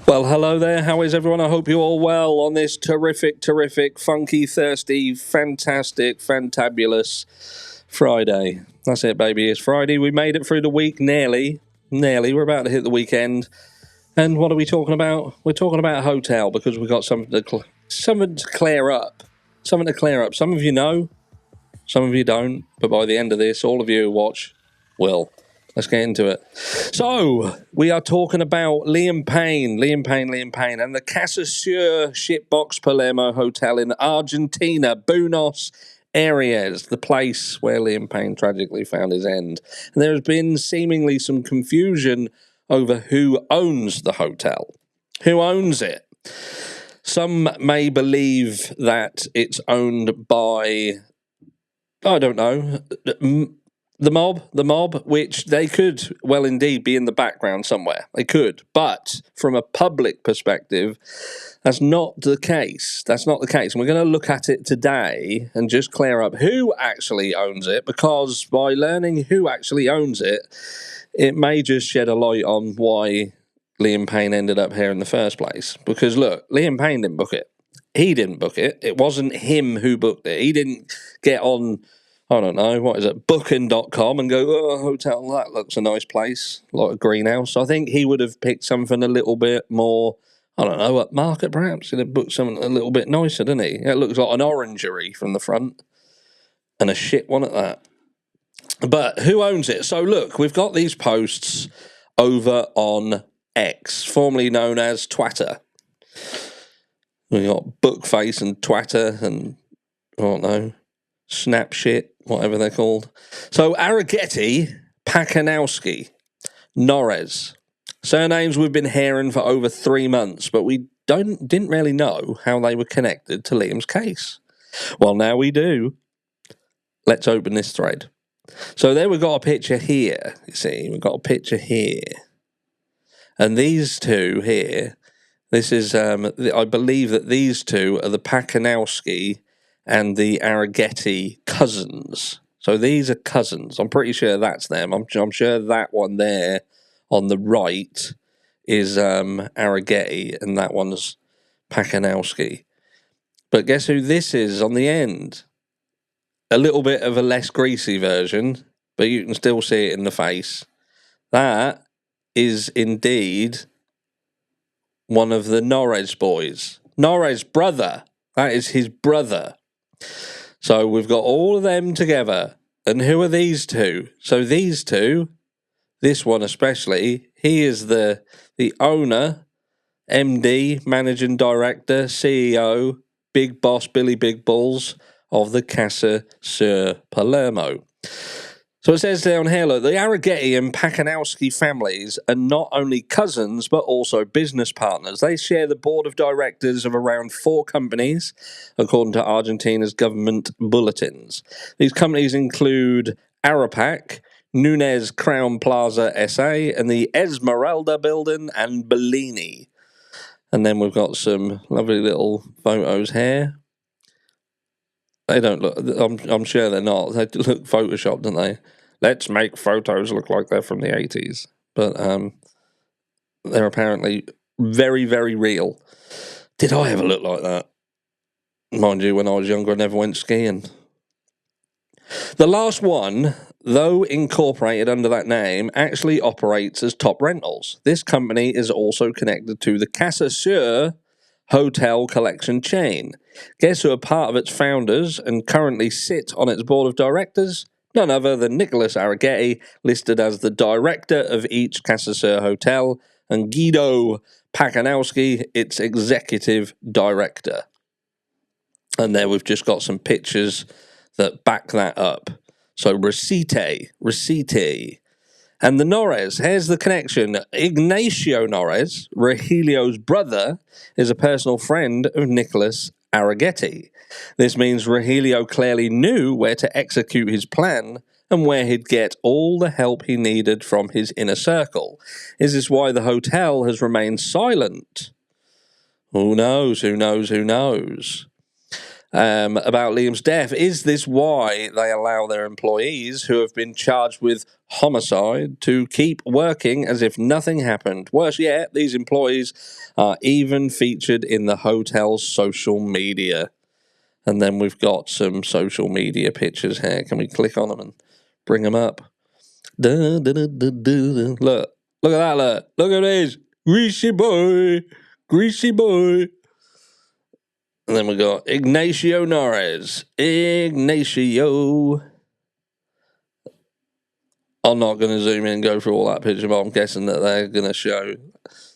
Well, hello there. How is everyone? I hope you're all well on this terrific, funky, thirsty, fantastic, fantabulous Friday. That's it, baby. It's Friday. We made it through the week nearly. We're about to hit the weekend. And what are we talking about? We're talking about a hotel because we've got something to clear up. Something to clear up. Some of you know, some of you don't. But by the end of this, all of you who watch will. Let's get into it. So, we are talking about Liam Payne, and the Casasur Shitbox Palermo Hotel in Argentina, Buenos Aires, the place where Liam Payne tragically found his end. And there has been seemingly some confusion over who owns the hotel. Who owns it? Some may believe that it's owned by, I don't know, the mob, which they could well indeed be in the background somewhere. They could. But from a public perspective, that's not the case. And we're going to look at it today and just clear up who actually owns it, because by learning who actually owns it, it may just shed a light on why Liam Payne ended up here in the first place. Because look, Liam Payne didn't book it. He didn't book it. It wasn't him who booked it. He didn't get on, I don't know, what is it, booking.com and go, oh, hotel, that looks a nice place, like a greenhouse. I think he would have picked something a little bit more, I don't know, upmarket perhaps. He'd have booked something a little bit nicer, didn't he? It looks like an orangery from the front, and a shit one at that. But who owns it? So look, we've got these posts over on X, formerly known as Twitter. We've got Bookface and Twitter and, I don't know, Snapshit, whatever they're called. So Arrighetti, Pakanowski, Norres. Surnames we've been hearing for over 3 months, but we didn't really know how they were connected to Liam's case. Well, now we do. Let's open this thread. So there we've got a picture here. You see, we've got a picture here. And these two here, this is, I believe that these two are the Pakanowski and the Arrighetti cousins. So these are cousins. I'm pretty sure that's them. I'm sure that one there on the right is Arrighetti, and that one's Pakanowski. But guess who this is on the end? A little bit of a less greasy version, but you can still see it in the face. That is indeed one of the Norres boys. Norres' brother. That is his brother. So we've got all of them together. And who are these two? So these two, this one especially, he is the owner, MD, managing director, CEO, big boss, Billy Big Balls of the Casasur Palermo. So it says down here, look, the Arrighetti and Pakanowski families are not only cousins, but also business partners. They share the board of directors of around 4 companies, according to Argentina's government bulletins. These companies include Arapac, Nunez Crown Plaza SA, and the Esmeralda Building and Bellini. And then we've got some lovely little photos here. They don't look, I'm sure they're not. They look photoshopped, don't they? Let's make photos look like they're from the 80s. But they're apparently very, very real. Did I ever look like that? Mind you, when I was younger, I never went skiing. The last one, though incorporated under that name, actually operates as Top Rentals. This company is also connected to the Casasur Hotel Collection chain. Guess who are part of its founders and currently sit on its board of directors? None other than Nicholas Arrighetti, listed as the director of each Casasur hotel, and Guido Pakanowski, its executive director. And there we've just got some pictures that back that up. So Recite. And the Norres, here's the connection. Ignacio Norres, Regilio's brother, is a personal friend of Nicholas Arrighetti. This means Regilio clearly knew where to execute his plan and where he'd get all the help he needed from his inner circle. Is this why the hotel has remained silent? Who knows? about Liam's death. Is this why they allow their employees who have been charged with homicide to keep working as if nothing happened? Worse yet, these employees are even featured in the hotel's social media. And then we've got some social media pictures here. Can we click on them and bring them up? Look at that, look at this. Greasy boy. And then we got Ignacio Norris. Ignacio. I'm not going to zoom in and go through all that picture, but I'm guessing that they're going to show.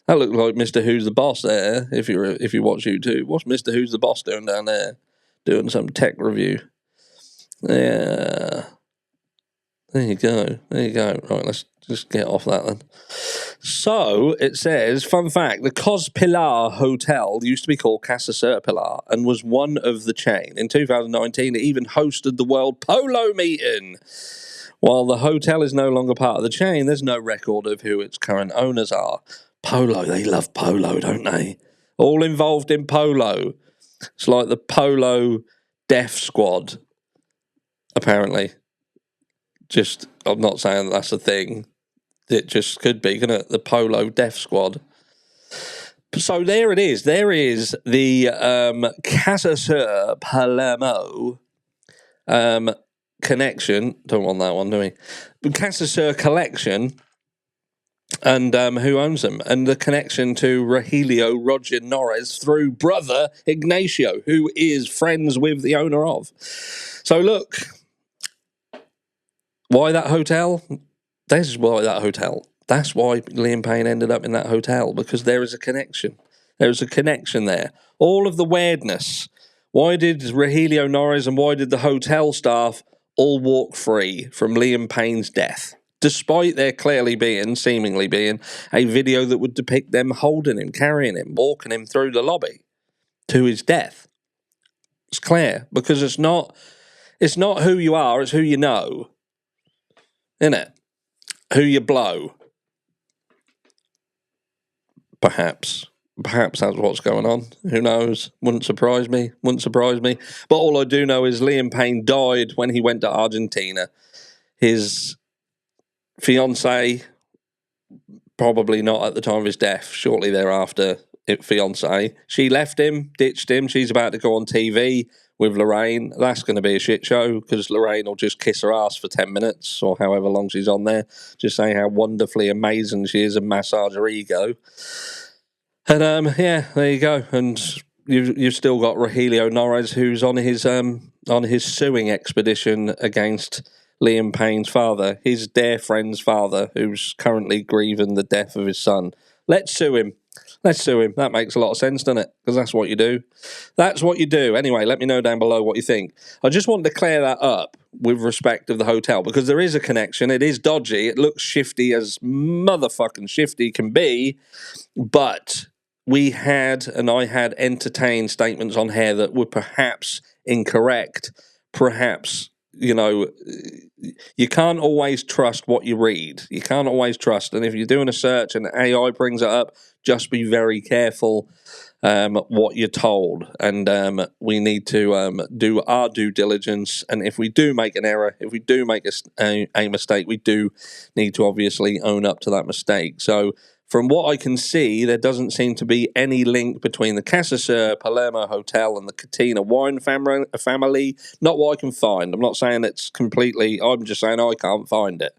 That looked like Mr. Who's the Boss there, if you watch YouTube. What's Mr. Who's the Boss doing down there? Doing some tech review. Yeah. There you go. Right, let's just get off that then. So, it says, fun fact, the Cos Pilar Hotel used to be called Casasur Pilar and was one of the chain. In 2019, it even hosted the World Polo Meeting. While the hotel is no longer part of the chain, there's no record of who its current owners are. Polo, they love polo, don't they? All involved in polo. It's like the Polo Death Squad, apparently. Just, I'm not saying that's a thing. It just could be, couldn't it? The Polo Death Squad. So there it is. There is the Casasur Palermo connection. Don't want that one, do we? The Casasur collection. And who owns them? And the connection to Rogelio Roger Norris through brother Ignacio, who is friends with the owner of. So look, why that hotel? This is why that hotel. That's why Liam Payne ended up in that hotel, because there is a connection. There is a connection there. All of the weirdness. Why did Rogelio Norris and why did the hotel staff all walk free from Liam Payne's death? Despite there seemingly being, a video that would depict them holding him, carrying him, walking him through the lobby to his death. It's clear, because it's not who you are, it's who you know. Isn't it? Who you blow. Perhaps that's what's going on. Who knows? Wouldn't surprise me. But all I do know is Liam Payne died when he went to Argentina. His fiancée, probably not at the time of his death, shortly thereafter, fiancée. She left him, ditched him. She's about to go on TV with Lorraine. That's going to be a shit show, because Lorraine will just kiss her ass for 10 minutes or however long she's on there, just saying how wonderfully amazing she is and massage her ego. And yeah, there you go. And you've still got Rogelio Norris, who's on his suing expedition against Liam Payne's father, his dear friend's father, who's currently grieving the death of his son. Let's sue him. That makes a lot of sense, doesn't it? Because that's what you do. Anyway, let me know down below what you think. I just wanted to clear that up with respect of the hotel, because there is a connection. It is dodgy. It looks shifty as motherfucking shifty can be. But I had entertained statements on here that were perhaps incorrect. Perhaps, you can't always trust what you read. You can't always trust. And if you're doing a search and AI brings it up, just be very careful what you're told. And we need to do our due diligence. And if we do make an error, if we do make a mistake, we do need to obviously own up to that mistake. So from what I can see, there doesn't seem to be any link between the Casasur Palermo Hotel and the Catena wine family. Not what I can find. I'm not saying it's completely, I'm just saying I can't find it.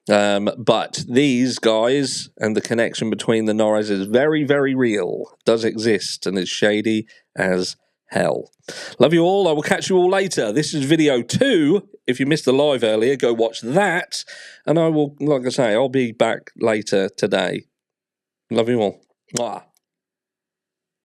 But these guys and the connection between the Norris is very, very real, does exist, and is shady as hell. Love you all. I will catch you all later. This is video 2. If you missed the live earlier, go watch that. And I will, like I say, I'll be back later today. Love you all. Mwah.